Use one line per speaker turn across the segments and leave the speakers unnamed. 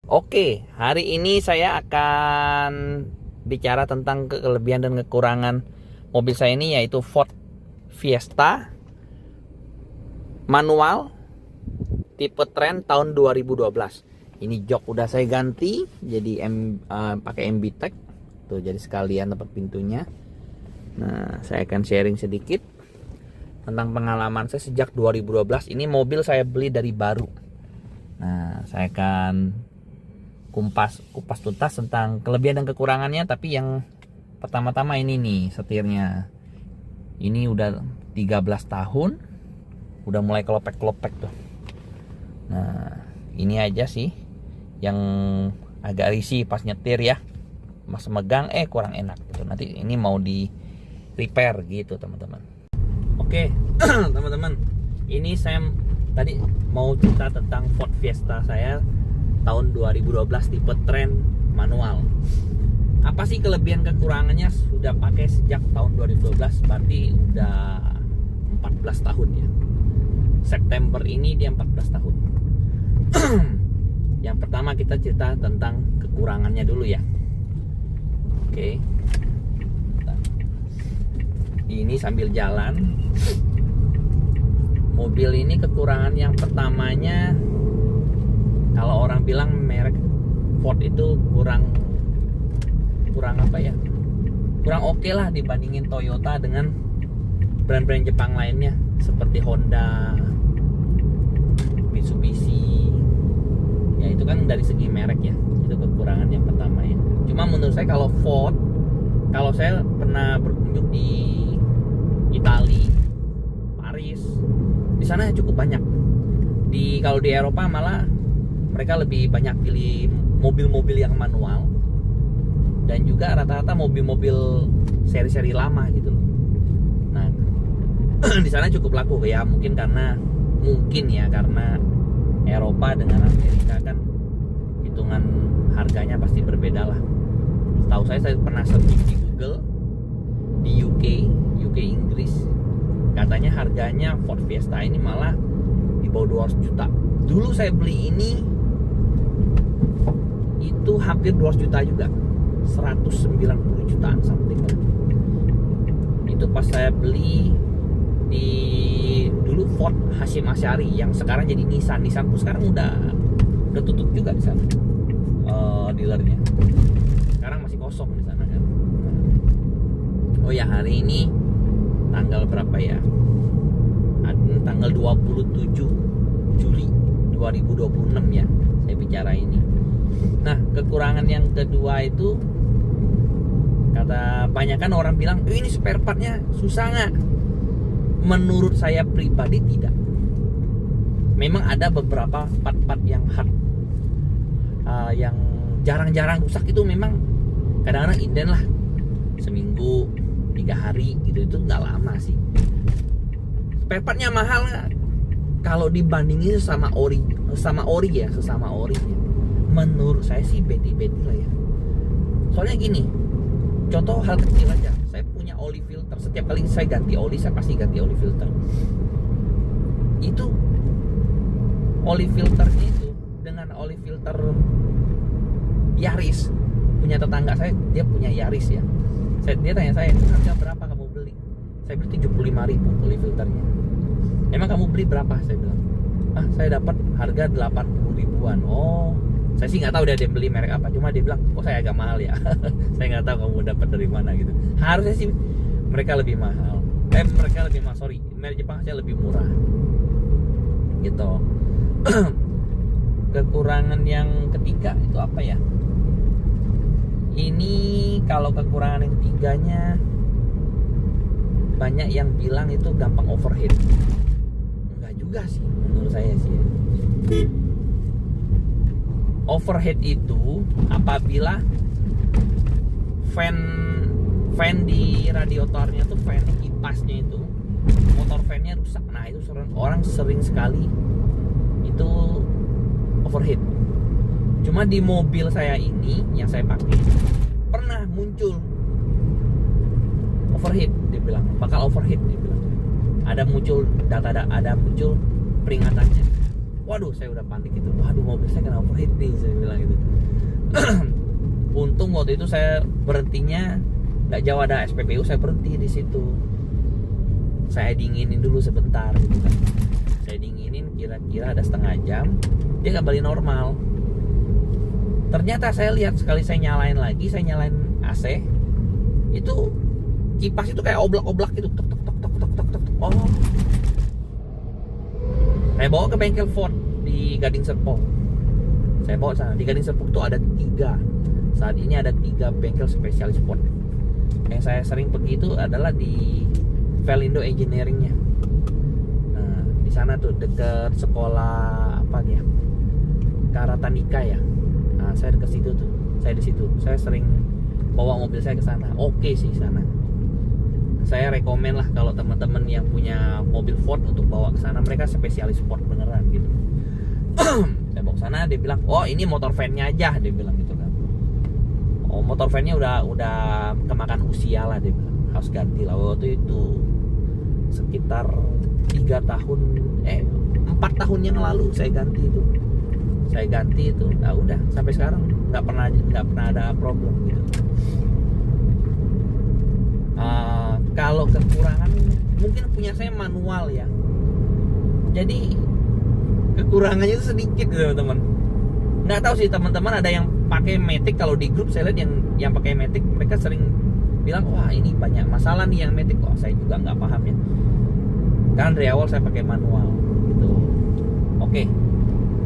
Oke, hari ini saya akan bicara tentang kelebihan dan kekurangan mobil saya ini, yaitu Ford Fiesta manual tipe Trend tahun 2012. Ini jok udah saya ganti jadi pakai MB Tech tuh, jadi sekalian tempat pintunya. Nah, saya akan sharing sedikit tentang pengalaman saya sejak 2012. Ini mobil saya beli dari baru. Nah, saya akan kupas tuntas tentang kelebihan dan kekurangannya. Tapi yang pertama-tama ini nih, setirnya. Ini udah 13 tahun, udah mulai kelopek-kelopek tuh. Nah, ini aja sih yang agak risih pas nyetir ya, mas megang kurang enak gitu. Nanti ini mau di repair gitu teman-teman. Oke teman-teman, ini saya tadi mau cerita tentang Ford Fiesta saya tahun 2012 tipe Trend manual. Apa sih kelebihan kekurangannya? Sudah pakai sejak tahun 2012, berarti udah 14 tahun ya. September ini dia 14 tahun. Yang pertama kita cerita tentang kekurangannya dulu ya. Oke. Ini sambil jalan. Mobil ini kekurangan yang pertamanya, kalau orang bilang merek Ford itu kurang apa ya? Kurang oke lah dibandingin Toyota dengan brand-brand Jepang lainnya seperti Honda, Mitsubishi. Ya itu kan dari segi merek ya. Itu kekurangan yang pertama ya. Cuma menurut saya kalau Ford, kalau saya pernah berkunjung di Italia, Paris, di sana cukup banyak. Kalau di Eropa malah mereka lebih banyak pilih mobil-mobil yang manual, dan juga rata-rata mobil-mobil seri-seri lama gitu loh. Nah, di sana cukup laku ya, mungkin karena Eropa dengan Amerika kan hitungan harganya pasti berbeda lah. Tahu saya pernah searching di Google, di UK Inggris, katanya harganya Ford Fiesta ini malah di bawah 200 juta. Dulu saya beli ini itu hampir 200 juta juga, 190 jutaan something. Itu pas saya beli di dulu Ford Hashim Asyari yang sekarang jadi Nissan pun sekarang udah tutup juga di sana, dealernya. Sekarang masih kosong di sana kan. Oh ya, hari ini tanggal berapa ya? Tanggal 27 Juli 2026 ya, saya bicara ini. Nah, kekurangan yang kedua itu, kata banyak kan orang bilang, ini spare partnya susah nggak? Menurut saya pribadi tidak. Memang ada beberapa part-part yang hard, yang jarang-jarang rusak, itu memang kadang-kadang inden lah, seminggu 3 hari gitu, itu nggak lama sih. Spare partnya mahal nggak? Kalau dibandingin sama ori ya, sesama ori ya, menurut saya sih beti-beti lah ya. Soalnya gini, contoh hal kecil aja, saya punya oli filter. Setiap kali saya ganti oli, saya pasti ganti oli filter. Itu oli filternya itu dengan oli filter Yaris, punya tetangga saya, dia punya Yaris ya. Dia tanya saya, harga berapa kamu beli? Saya beli 75.000 oli filternya. Emang kamu beli berapa? Saya bilang, saya dapat harga 80 ribuan. Oh, saya sih nggak tahu dia beli merek apa, cuma dia bilang, kok saya agak mahal ya. Saya nggak tahu kamu dapat dari mana gitu. Harusnya sih mereka lebih mahal. Merek Jepang saya lebih murah gitu. Kekurangan yang ketiga itu apa ya? Ini kalau kekurangan yang ketiganya, banyak yang bilang itu gampang overheat. Enggak juga sih menurut saya sih. Overheat itu apabila fan di radiatornya tuh, fan kipasnya itu, motor fannya rusak. Nah, itu orang sering sekali itu overheat. Cuma di mobil saya ini yang saya pakai pernah muncul overheat, dia bilang bakal overheat, dia bilang. Ada muncul peringatannya. Waduh, saya udah panik gitu. Waduh, mobil saya kena overheat nih, saya bilang gitu. Untung waktu itu saya berhentinya nggak jauh ada SPBU, saya berhenti di situ. Saya dinginin dulu sebentar gitu kan. Saya dinginin kira-kira ada setengah jam, dia kembali normal. Ternyata saya lihat sekali saya nyalain AC, itu kipas itu kayak oblak-oblak gitu, tok tok tok tok tok tok tok. Oh, saya bawa ke bengkel Ford di Gading Serpong. Saya bawa sana, di Gading Serpong tuh ada 3. Saat ini ada 3 bengkel spesialis Ford. Yang saya sering pergi itu adalah di Velindo Engineeringnya. Nah, di sana tuh deket sekolah apa ya, Karatanika ya. Nah, saya deket situ tuh. Saya di situ. Saya sering bawa mobil saya ke sana. Oke sih sana. Saya rekomen lah kalau teman-teman yang punya mobil Ford untuk bawa ke sana. Mereka spesialis Ford beneran gitu. Saya bawa ke sana, dia bilang, "Oh, ini motor fan-nya aja," dia bilang gitu kan. "Oh, motor fan-nya udah kemakan usia lah," dia bilang. "Harus ganti lah." Waktu itu sekitar 4 tahun yang lalu saya ganti itu. Nah udah sampai sekarang nggak pernah ada problem gitu. Kalau kekurangan mungkin punya saya manual ya, jadi kekurangannya itu sedikit gitu teman. Nggak tahu sih teman-teman ada yang pakai Matic. Kalau di grup saya lihat yang pakai Matic, mereka sering bilang, wah ini banyak masalah nih yang Matic. Kok saya juga nggak paham ya, kan dari awal saya pakai manual gitu. Oke,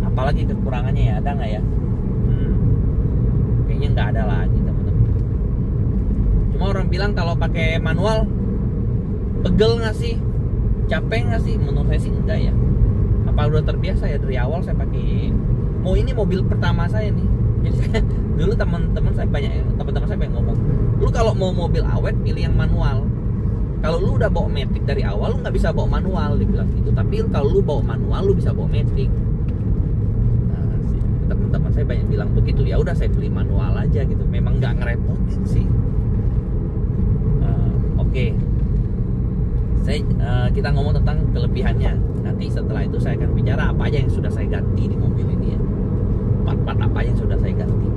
apalagi kekurangannya ya, ada nggak ya? Kayaknya nggak ada lagi teman-teman. Cuma orang bilang kalau pakai manual pegel nggak sih, capek nggak sih? Menurut saya sih enggak ya. Apa udah terbiasa ya, dari awal saya pakai. Ini mobil pertama saya nih. Jadi saya, dulu teman-teman saya banyak ngomong, lu kalau mau mobil awet pilih yang manual. Kalau lu udah bawa Matic dari awal, lu nggak bisa bawa manual, dibilang gitu. Tapi kalau lu bawa manual, lu bisa bawa Matic. Nah, teman-teman saya banyak bilang begitu. Ya udah saya beli manual aja gitu. Memang nggak ngerepotin sih. Oke. Kita ngomong tentang kelebihannya. Nanti setelah itu saya akan bicara apa aja yang sudah saya ganti di mobil ini ya. Part-part apa yang sudah saya ganti.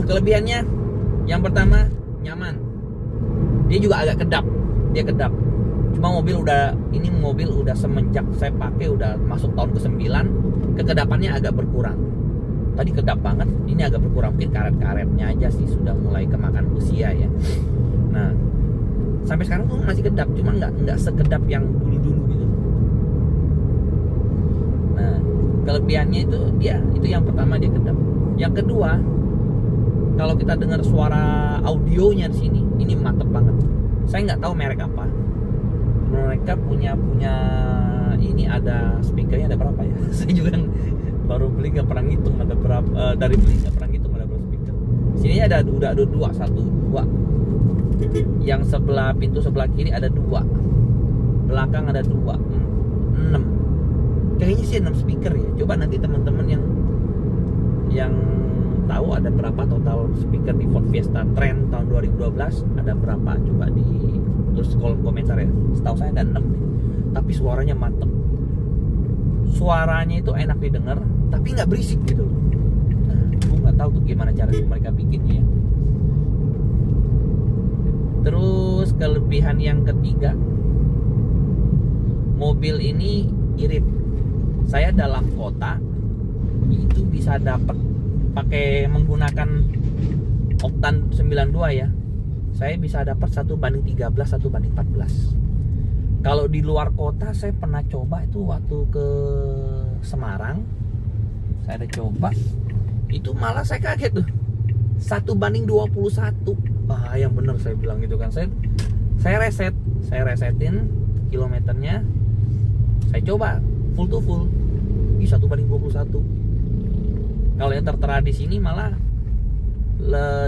Kelebihannya, yang pertama nyaman. Dia juga agak kedap. Dia kedap. Cuma mobil udah semenjak saya pakai udah masuk tahun ke-9, kekedapannya agak berkurang. Tadi kedap banget, ini agak berkurang, mungkin karet-karetnya aja sih sudah mulai kemakan usia ya. Nah, sampai sekarang tuh masih kedap, cuma nggak sekedap yang dulu-dulu gitu. Nah, kelebihannya itu yang pertama, dia kedap. Yang kedua, kalau kita dengar suara audionya di sini, ini mantep banget. Saya nggak tahu merek apa. Mereka punya ini ada speakernya ada berapa ya? Saya juga baru beli, nggak pernah ngitung ada berapa. Dari beli nggak pernah ngitung ada berapa speaker. Sini ada 2, 2. Yang pintu sebelah kiri ada 2, belakang ada 2, 6. Kayaknya sih 6 speaker ya. Coba nanti teman-teman yang tahu ada berapa total speaker di Ford Fiesta Trend tahun 2012, ada berapa, coba terus kolom komentar ya. Setahu saya ada 6 nih. Tapi suaranya mantep. Suaranya itu enak didengar, tapi nggak berisik gitu loh. Nah, gue nggak tahu tuh gimana cara mereka bikinnya ya. Terus kelebihan yang ketiga, mobil ini irit. Saya dalam kota itu bisa dapat pakai menggunakan oktan 92 ya. Saya bisa dapat 1:13, 1:14. Kalau di luar kota saya pernah coba itu waktu ke Semarang. Saya ada coba. Itu malah saya kaget tuh. 1:21. Ah, yang bener saya bilang gitu kan. Saya resetin kilometernya. Saya coba full to full. 1:21. Kalau yang tertera di sini malah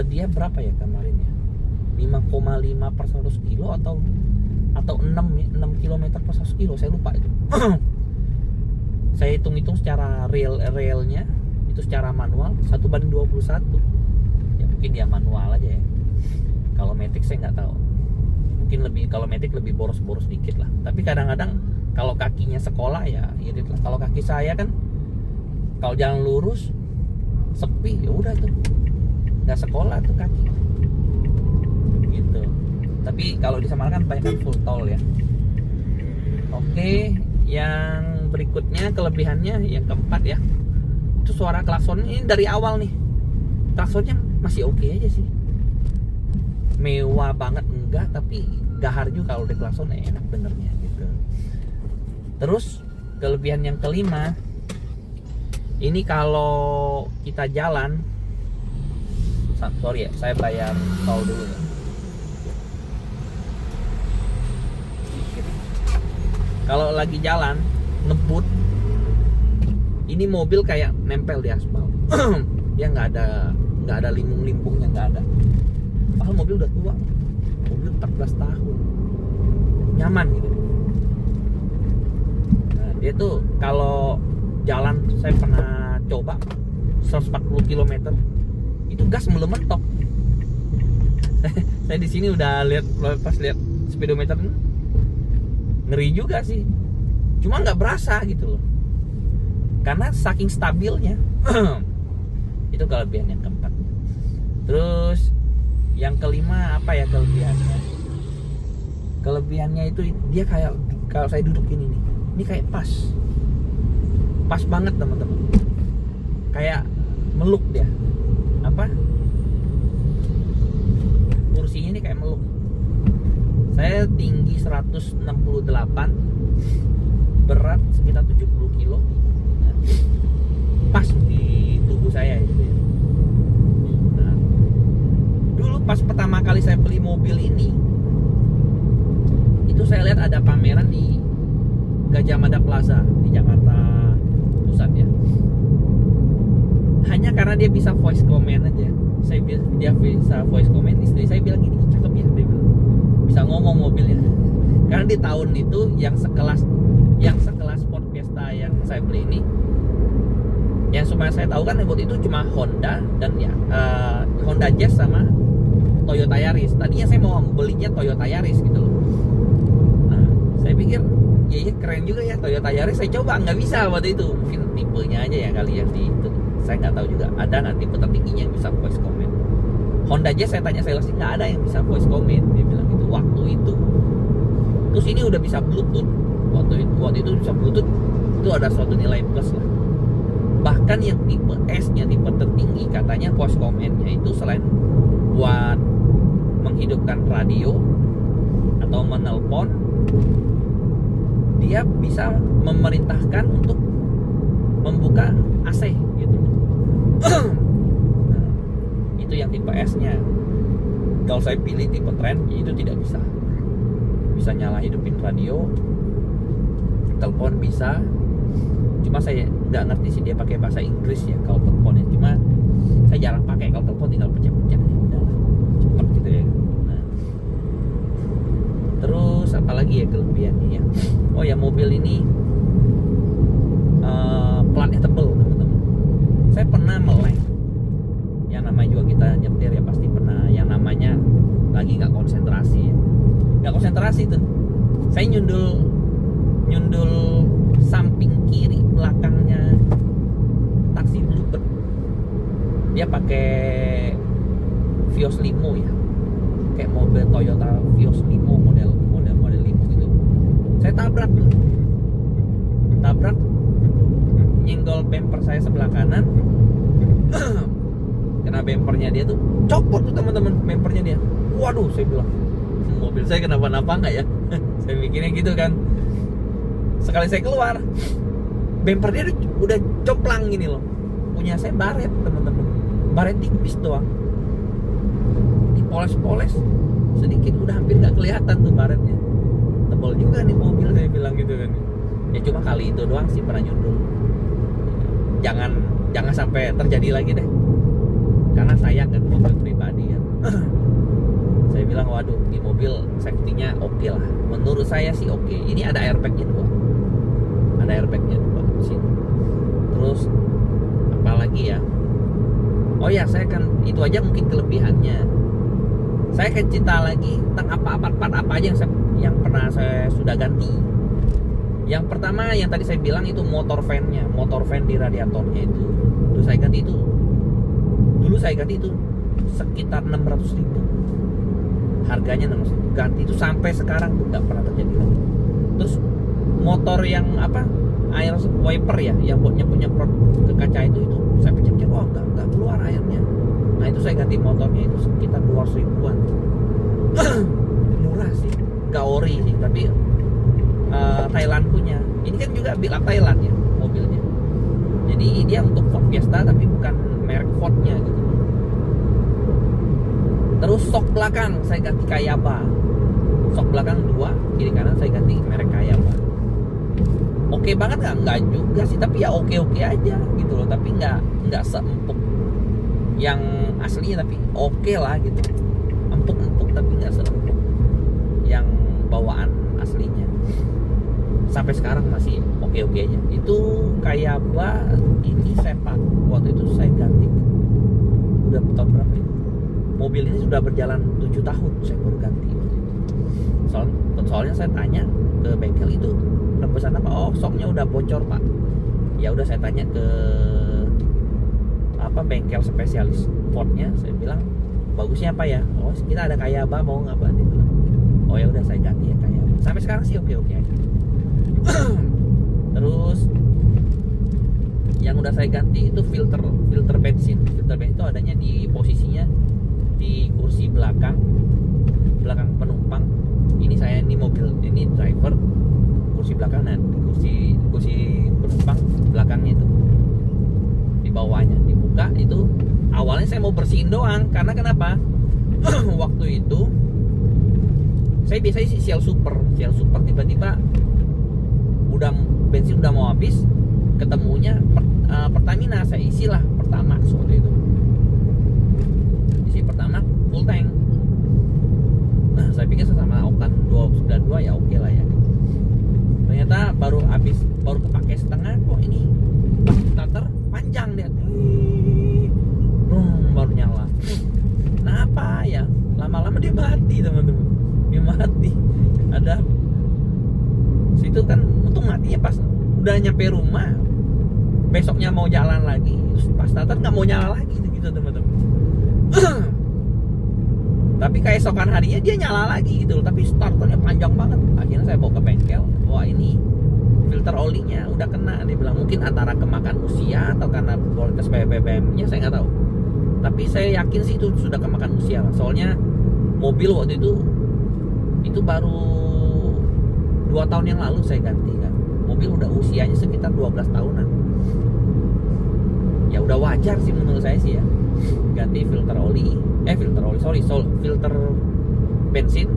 dia berapa ya kemarin ya? 5,5 per 100 kilo atau 6 km per 100 kilo, saya lupa itu. Saya hitung-hitung secara realnya itu secara manual 1:21. Ya mungkin dia manual aja ya. Kalau Matic saya nggak tahu. Mungkin kalau Matic lebih boros-boros dikit lah. Tapi kadang-kadang kalau kakinya sekolah ya irit lah. Kalau kaki saya kan kalau jalan lurus sepi, ya udah tuh nggak sekolah tuh kaki gitu. Tapi kalau di Samarang kan banyak kan full tol ya. Oke, yang berikutnya kelebihannya yang keempat ya, itu suara klakson. Ini dari awal nih klaksonnya masih oke aja sih, mewah banget enggak, tapi gahar juga kalau di klakson, enak dengernya gitu. Terus kelebihan yang kelima, ini kalau kita jalan, sorry ya, saya bayar tol dulu ya. Kalau lagi jalan ngebut, ini mobil kayak nempel di aspal. Dia nggak ada limbung-limbungnya, nggak ada. Padahal mobil udah tua, mobil 14 tahun, nyaman gitu. Nah, dia tuh kalau jalan, saya pernah coba 140 km itu gas belum mentok. Saya di sini udah lihat, pas lihat speedometer, ngeri juga sih, cuma nggak berasa gitu loh, karena saking stabilnya. Itu kelebihan yang keempat. Terus yang kelima apa ya kelebihannya? Kelebihannya itu dia kayak, kalau saya duduk ini nih, ini kayak pas banget teman-teman, kayak meluk dia, apa, kursinya ini kayak meluk. Saya tinggi 168, berat sekitar 70 kilo, pas di tubuh saya gitu ya. Nah, dulu pas pertama kali saya beli mobil ini, itu saya lihat ada pameran di Gajah Mada Plaza di Jakarta Pusat ya. Hanya karena dia bisa voice comment aja, dia bisa voice comment, istri saya bilang gini, cakep ya, dia bilang, bisa ngomong mobilnya. Karena di tahun itu yang sekelas Ford Fiesta yang saya beli ini, yang supaya saya tahu kan waktu itu cuma Honda dan ya Honda Jazz sama Toyota Yaris. Tadinya saya mau belinya Toyota Yaris gitu loh. Nah, saya pikir ya keren juga ya Toyota Yaris. Saya coba, nggak bisa waktu itu, mungkin tipenya aja ya kali yang di itu, saya nggak tahu juga ada nggak tipe tertingginya yang bisa voice comment. Honda Jazz saya tanya salesnya, nggak ada yang bisa voice comment, dia bilang gitu waktu itu. Terus ini udah bisa Bluetooth, waktu itu bisa Bluetooth, itu ada suatu nilai plus lah. Bahkan yang tipe S nya, tipe tertinggi, katanya voice comment-nya itu selain buat menghidupkan radio atau menelpon, dia bisa memerintahkan untuk membuka AC gitu. Nah, itu yang tipe S nya. Kalau saya pilih tipe Trend, itu tidak bisa. Bisa nyala hidupin radio, telepon bisa. Cuma saya nggak ngerti sih dia pakai bahasa Inggris ya kalau teleponnya. Cuma saya jarang pakai, kalau telepon tinggal pencet-pencet ya udah cepet gitu ya. Nah, terus apa lagi ya kelebihannya ya? Oh ya, mobil ini platnya tebel teman-teman. Saya pernah meleng, yang namanya juga kita nyetir ya pasti pernah, yang namanya lagi nggak konsentrasi ya. Nggak konsentrasi tuh, saya nyundul samping kiri belakangnya taksi Bluebird. Dia pakai Vios Limo ya, kayak mobil Toyota Vios Limo, model Limo gitu. Saya tabrak, nyenggol bumper saya sebelah kanan. Kena bumpernya dia tuh, copot tuh teman-teman bumpernya dia. Waduh, saya bilang, mobil saya kenapa-napa nggak ya? Saya mikirnya gitu kan. Sekali saya keluar, bumper dia udah coplang gini loh. Punya saya baret teman-teman, baret tipis doang, dipoles-poles sedikit udah hampir nggak kelihatan tuh baretnya. Tebal juga nih mobil, saya bilang gitu kan. Ya cuma kali itu doang sih pernah nyundul. Jangan sampai terjadi lagi deh, karena sayang kan mobil pribadi ya. Saya bilang waduh, di mobil safety-nya oke lah. Menurut saya sih oke. Ini ada airbag-nya 2. Ada airbag-nya 2 di sini. Terus apa lagi ya? Oh ya, saya kan itu aja mungkin kelebihannya. Saya akan cerita lagi tentang part apa aja yang pernah saya sudah ganti. Yang pertama yang tadi saya bilang itu motor fan di radiatornya itu. Terus saya ganti itu saya ganti itu sekitar 600.000 harganya, 600.000 ganti itu sampai sekarang tuh nggak pernah terjadi lagi. Terus motor yang apa, air wiper ya, yang buat nyemprot ke kaca itu saya pencet-pencet, wah nggak keluar airnya. Nah itu saya ganti motornya itu sekitar 200.000-an. Murah sih, nggak ori sih, tapi Thailand punya. Ini kan juga build up Thailand ya mobilnya. Jadi dia untuk Ford Fiesta tapi bukan merek Fordnya gitu. Terus sok belakang saya ganti Kayaba. Sok belakang 2, kiri kanan saya ganti merek Kayaba. Oke banget nggak? Nggak juga sih, tapi ya oke aja gitu loh. Tapi nggak seempuk yang aslinya, tapi oke lah gitu. Empuk tapi nggak seempuk yang bawaan aslinya. Sampai sekarang masih oke aja. Itu Kayaba ini saya pakai waktu itu, saya ganti udah tahun berapa ya? Mobil ini sudah berjalan 7 tahun saya baru ganti waktu itu. Soalnya saya tanya ke bengkel itu pesan apa, oh soknya udah bocor pak. Ya udah saya tanya ke apa bengkel spesialis Fordnya, saya bilang bagusnya apa ya, oh kita ada Kayaba mau nggak pak, dia bilang oh ya udah saya ganti ya Kayaba. Sampai sekarang sih oke aja. Terus yang udah saya ganti itu filter bensin. Filter bensin itu adanya di posisinya di kursi belakang penumpang. Ini mobil ini driver, kursi belakang, dan di kursi penumpang belakangnya itu di bawahnya dibuka. Itu awalnya saya mau bersihin doang, karena kenapa? Waktu itu saya biasanya isi Shell Super tiba-tiba bensin udah mau habis, ketemunya Pertamina, saya isilah Pertamax waktu itu. Isi Pertamax full tank. Nah, saya pikir sama oktan 292 ya oke lah ya. Ternyata baru kepake setengah, kok ini pas starter panjang dia. Baru nyala. Nah, apa ya? Lama-lama dia mati, teman-teman. Dia mati. Ada situ kan, untung matinya pas udah nyampe rumah. Besoknya mau jalan lagi, terus pas starter nggak mau nyala lagi gitu teman-teman. Tapi keesokan harinya dia nyala lagi gitu loh, tapi starternya panjang banget. Akhirnya saya bawa ke bengkel, wah ini filter olinya udah kena. Dia bilang mungkin antara kemakan usia atau karena kualitas BBM-nya, saya nggak tahu. Tapi saya yakin sih itu sudah kemakan usia lah. Soalnya mobil waktu itu baru 2 tahun yang lalu saya ganti kan. Mobil udah usianya sekitar 12 tahunan. Ya udah wajar sih menurut saya sih ya. Ganti filter bensin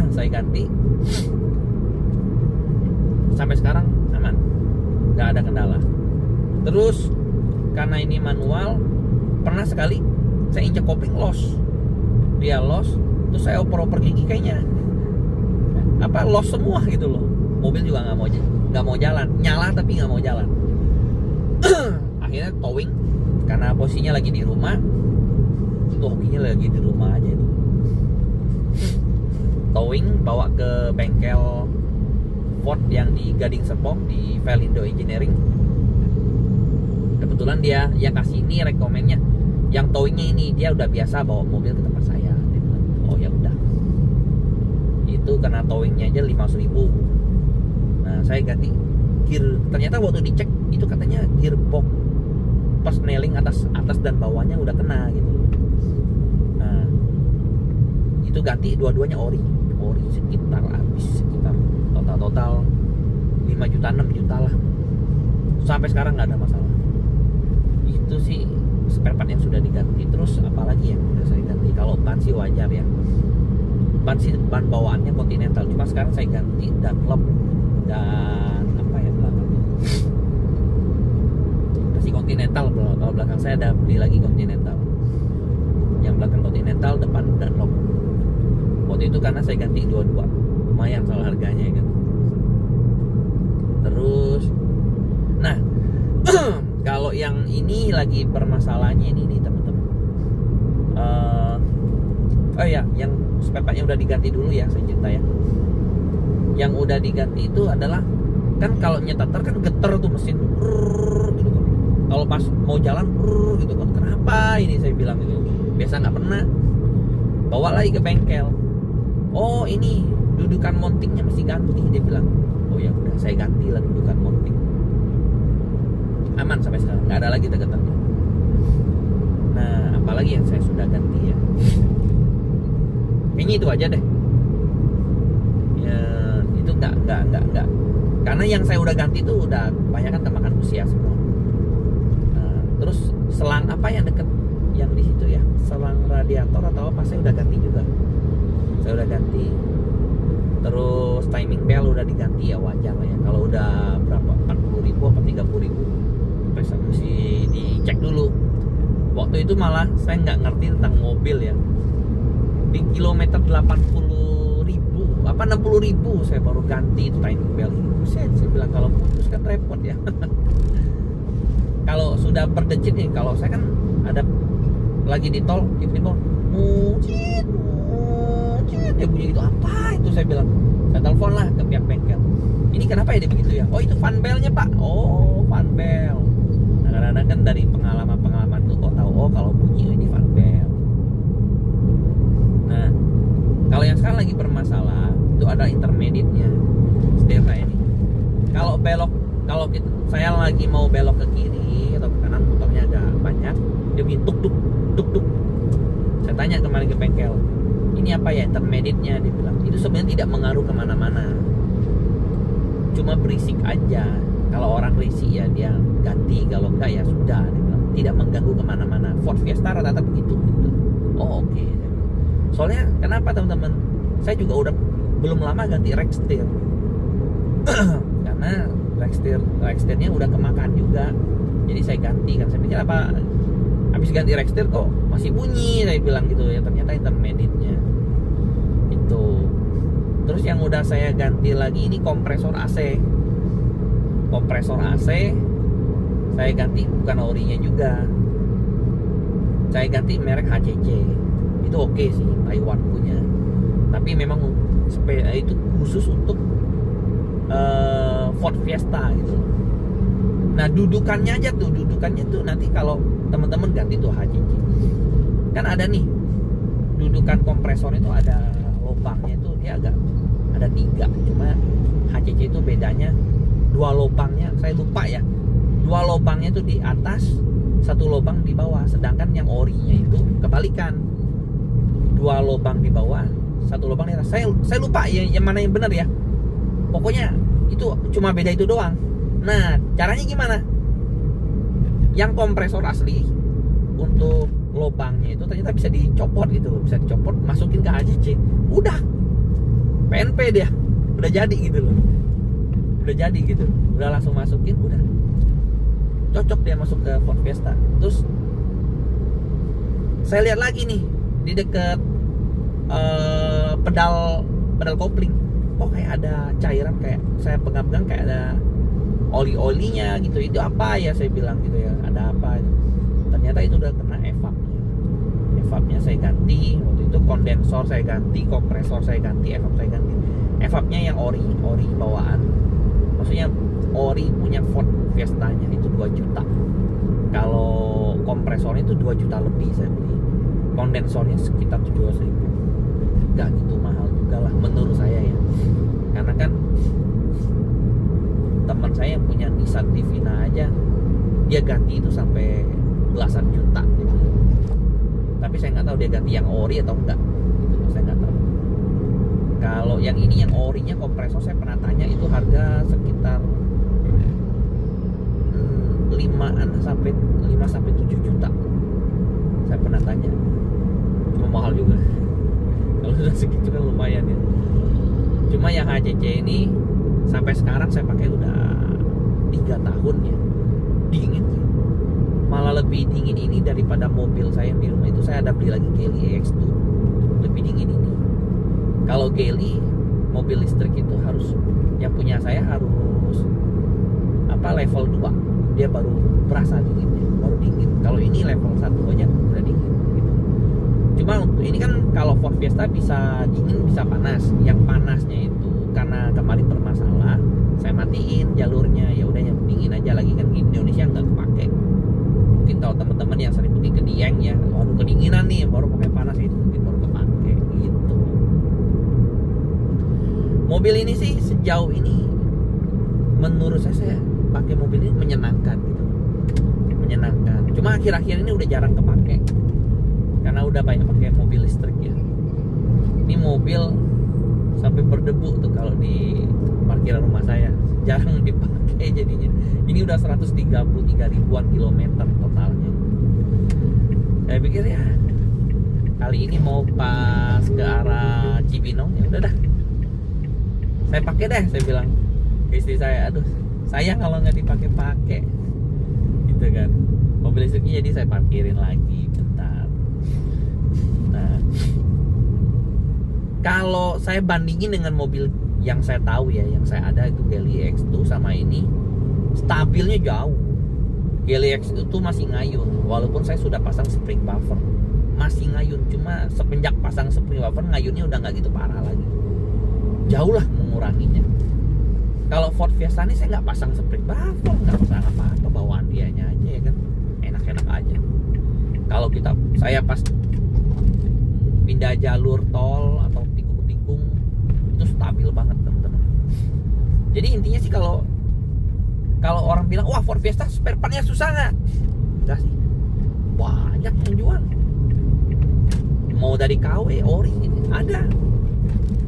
saya ganti. Sampai sekarang aman, nggak ada kendala. Terus karena ini manual, pernah sekali saya injek kopling dia los, terus saya oper gigi kayaknya los semua gitu loh. Mobil juga nggak mau jalan, nyala tapi nggak mau jalan. Akhirnya towing, karena posisinya lagi di rumah. Itu hokinya lagi di rumah aja itu. Towing, bawa ke bengkel Ford yang di Gading Serpong, di Velindo Engineering. Kebetulan dia yang kasih ini rekomennya, yang towingnya ini dia udah biasa bawa mobil ke tempat saya. Dia bilang, oh ya udah. Itu karena towingnya aja 500.000. Nah, saya ganti gear. Ternyata waktu dicek itu katanya gearbox pas nailing atas dan bawahnya udah kena gitu. Nah, itu ganti dua-duanya ori sekitar total 5 juta 6 juta lah. Sampai sekarang nggak ada masalah. Itu sih spare part yang sudah diganti. Terus apalagi yang udah saya ganti? Kalau ban sih wajar ya. Ban bawaannya Continental, cuma sekarang saya ganti Dunlop dan apa ya belakangnya. Kasih Continental, kalau belakang saya ada beli lagi Continental. Yang belakang Continental, depan Dunlop. Waktu itu karena saya ganti dua-dua, lumayan soal harganya kan. Terus, nah kalau yang ini lagi permasalahannya ini nih teman-teman. Oh ya, yang spare part yang udah diganti dulu ya, saya cerita ya. Yang udah diganti itu adalah, kan kalau nyetater kan geter tuh mesin gitu kan. Kalau pas mau jalan gitu kan, kenapa ini saya bilang bilang gitu. Biasa nggak pernah. Bawa lagi ke bengkel. Oh ini dudukan mountingnya masih ganti, dia bilang. Oh ya udah, saya ganti lah dudukan mounting. Aman sampai sekarang, nggak ada lagi tegetannya. Nah, apalagi yang saya sudah ganti ya. Kayaknya itu aja deh. Ya, itu nggak. Karena yang saya udah ganti itu udah banyak kan kemakan usia semua. Nah, terus selang apa yang deket yang di situ ya? Selang radiator atau apa saya udah ganti juga. Saya udah ganti. Terus timing bell udah diganti ya, wajar lah ya. Kalau udah berapa 40.000 apa 30.000 mesti dicek dulu. Waktu itu malah saya nggak ngerti tentang mobil ya. Di kilometer 80.000 apa 60.000 saya baru ganti itu timing bell. Saya bilang kalau putus kan repot ya. Kalau sudah berdecit nih, kalau saya kan ada lagi di tol, tiba-tiba mucit, dia bunyi gitu, apa itu, saya bilang, saya telepon lah ke pihak bengkel, ini kenapa ya dia begitu ya? Oh itu fan bellnya pak. Oh fan bell. Nah, kadang-kadang kan dari pengalaman tuh kok tahu, oh kalau bunyi ini fan bell. Nah kalau yang sekarang lagi bermasalah itu ada intermediate-nya setirnya ini. Kalau belok, kalau saya lagi mau belok ke kiri atau ke kanan, motornya agak banyak, dia bunyi tuk tuk tuk tuk. Saya tanya kemarin ke bengkel, ini apa ya intermediate-nya, dia bilang itu sebenarnya tidak mengaruh kemana-mana, cuma berisik aja. Kalau orang risih ya dia ganti, kalau enggak ya sudah, dia bilang tidak mengganggu kemana-mana. Ford Fiesta rata-rata begitu gitu. Oh oke. Soalnya kenapa teman-teman, saya juga udah belum lama ganti rack steer karena rack steernya udah kemakan juga, jadi saya ganti kan. Saya pikir apa habis ganti rack steer kok masih bunyi, saya bilang gitu ya, ternyata intermediate-nya itu. Terus yang udah saya ganti lagi ini kompresor AC. Kompresor AC saya ganti bukan orinya juga, saya ganti merek HCC. Itu oke sih, Taiwan punya, tapi memang itu khusus untuk Ford Fiesta gitu. Nah dudukannya aja tuh, dudukannya tuh nanti kalau teman-teman ganti tuh HCC kan ada nih, dudukan kompresor itu ada lubangnya tuh, dia agak ada 3, cuma HCC itu bedanya 2 lubangnya, saya lupa ya, 2 lubangnya tuh di atas, 1 lubang di bawah, sedangkan yang orinya itu kebalikan, 2 lubang di bawah, 1 lubang di atas. Saya lupa ya yang mana yang benar ya, pokoknya itu cuma beda itu doang. Nah caranya gimana? Yang kompresor asli untuk lubangnya itu ternyata bisa dicopot gitu loh, bisa dicopot, masukin ke HCC, udah PNP dia, udah jadi gitu loh, udah jadi gitu, udah langsung masukin, udah cocok dia masuk ke Ford Fiesta. Terus saya lihat lagi nih di dekat pedal kopling, kok kayak ada cairan, kayak saya pegang-pegang kayak ada oli-olinya gitu. Itu apa ya, saya bilang gitu ya, ada apa? Ternyata itu udah kena evapnya saya ganti. Waktu itu kondensor saya ganti, kompresor saya ganti, evap saya ganti. Evapnya yang ori bawaan, maksudnya ori punya Ford Fiesta-nya itu 2 juta. Kalau kompresornya itu 2 juta lebih saya beli. Kondensornya sekitar 17.000. Gak gitu mahal juga lah menurut saya ya, karena kan teman saya yang punya Nissan Divina aja dia ganti itu sampai belasan juta gitu. Tapi saya nggak tahu dia ganti yang ori atau enggak gitu, saya nggak tahu. Kalau yang ini yang orinya kompresor saya pernah tanya, itu harga sekitar 5 sampai 7 juta. Saya pernah tanya, cuma mahal juga. Kalau sudah segitu kan lumayan ya. Cuma yang HCC ini sampai sekarang saya pakai udah 3 tahun ya, dingin sih. Malah lebih dingin ini daripada mobil saya yang di rumah itu. Saya ada beli lagi Geely EX2, lebih dingin ini. Kalau Geely mobil listrik itu harus, yang punya saya harus level 2 dia baru berasa dinginnya, baru dingin. Kalau ini level 1 aja udah dingin gitu. Cuma untuk ini kan kalau Ford Fiesta bisa dingin bisa panas. Yang panasnya itu karena kemarin bermasalah, saya matiin jalurnya, ya udah yang dingin aja lagi kan di Indonesia nggak kepake. Mungkin mungkin kalau teman-teman yang sering pergi ke Dieng ya, waduh kedinginan nih, baru pakai panas itu mungkin baru kepake gitu. Mobil ini sih sejauh ini menurut saya pakai mobil ini menyenangkan gitu, menyenangkan. Cuma akhir-akhir ini udah jarang kepake karena udah banyak pakai mobil listrik ya. Ini mobil sampai berdebu tuh kalau di parkiran rumah saya, jarang dipakai jadinya. Ini udah 133 ribuan kilometer totalnya. Saya pikir ya kali ini mau pas ke arah Cibinong, ya udah dah, saya pakai deh, saya bilang ke istri saya, aduh sayang kalau nggak dipakai-pakai gitu kan. Mobil listriknya jadi saya parkirin lagi bentar. Nah, kalau saya bandingin dengan mobil yang saya tahu ya, yang saya ada itu Geely X2 sama ini, stabilnya jauh. Geely X2 masih ngayun, walaupun saya sudah pasang spring buffer, masih ngayun. Cuma semenjak pasang spring buffer, ngayunnya udah nggak gitu parah lagi, jauh lah menguranginya. Kalau Ford Fiesta ini saya nggak pasang spring buffer, nggak pasang apa-apa, bawaan dianya aja ya kan, enak-enak aja. Kalau saya pas pindah jalur tol atau tikung-tikung itu stabil banget teman-teman. Jadi intinya sih kalau orang bilang wah Ford Fiesta spare partnya susah nggak? Enggak sih, banyak yang jual. Mau dari KW, ori gitu, ada.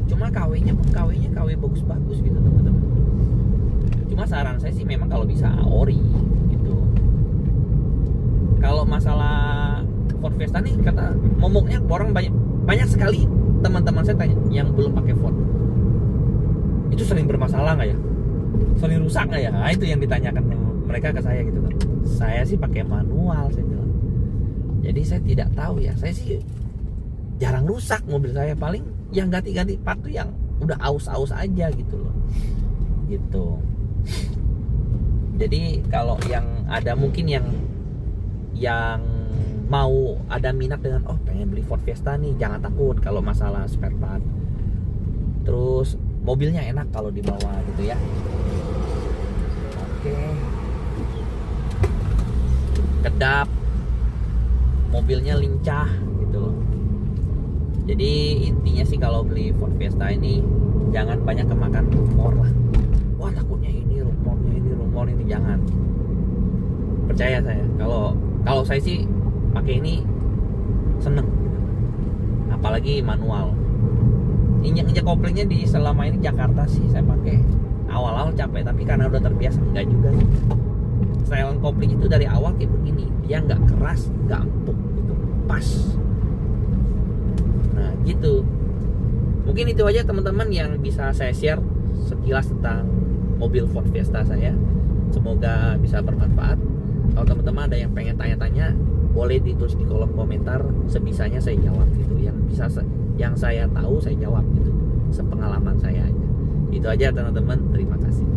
Cuma KW-nya pun KW bagus-bagus gitu teman-teman. Cuma saran saya sih memang kalau bisa ori gitu. Kalau masalah Ford Fiesta nih, kata momoknya orang banyak sekali teman-teman saya tanya yang belum pakai Ford, itu sering bermasalah nggak ya, sering rusak nggak ya? Nah, itu yang ditanyakan mereka ke saya gitu kan. Saya sih pakai manual, saya bilang. Jadi saya tidak tahu ya, saya sih jarang rusak mobil saya, paling yang ganti-ganti part tuh yang udah aus-aus aja gitu loh, gitu. Jadi kalau yang ada mungkin yang mau ada minat dengan pengen beli Ford Fiesta nih, jangan takut kalau masalah spare part. Terus mobilnya enak kalau dibawa gitu ya. Oke. Kedap, mobilnya lincah gitu loh. Jadi intinya sih kalau beli Ford Fiesta ini jangan banyak kemakan rumor lah. Wah takutnya ini rumor ini, jangan. Percaya saya, kalau saya sih pakai ini seneng gitu. Apalagi manual. Injak koplingnya di selama ini Jakarta sih saya pakai. Awal-awal capek, tapi karena udah terbiasa enggak juga sih. Style kopling itu dari awal kayak begini, dia nggak keras, nggak empuk gitu, pas. Nah gitu. Mungkin itu aja teman-teman yang bisa saya share sekilas tentang mobil Ford Fiesta saya. Semoga bisa bermanfaat. Kalau teman-teman ada yang pengen tanya-tanya, boleh ditulis di kolom komentar, sebisanya saya jawab gitu. Yang saya tahu saya jawab gitu, sepengalaman saya aja. Itu aja teman-teman, terima kasih.